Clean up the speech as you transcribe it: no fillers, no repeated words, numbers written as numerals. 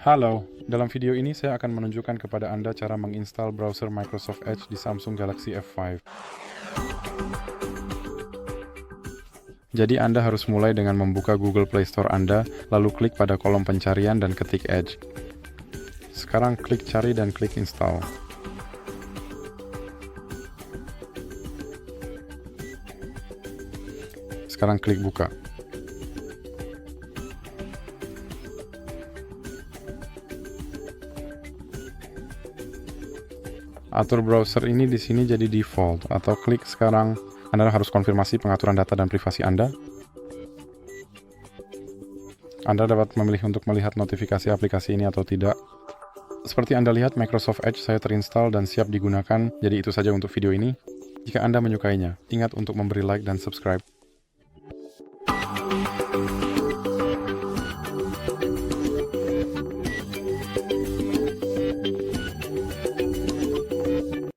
Halo, dalam video ini saya akan menunjukkan kepada Anda cara menginstal browser Microsoft Edge di SAMSUNG Galaxy F05. Jadi Anda harus mulai dengan membuka Google Play Store Anda, lalu klik pada kolom pencarian dan ketik Edge. Sekarang klik cari dan klik install. Sekarang klik buka. Atur browser ini di sini jadi default, atau klik sekarang. Anda harus konfirmasi pengaturan data dan privasi Anda. Anda dapat memilih untuk melihat notifikasi aplikasi ini atau tidak. Seperti Anda lihat, Microsoft Edge saya terinstall dan siap digunakan, jadi itu saja untuk video ini. Jika Anda menyukainya, ingat untuk memberi like dan subscribe.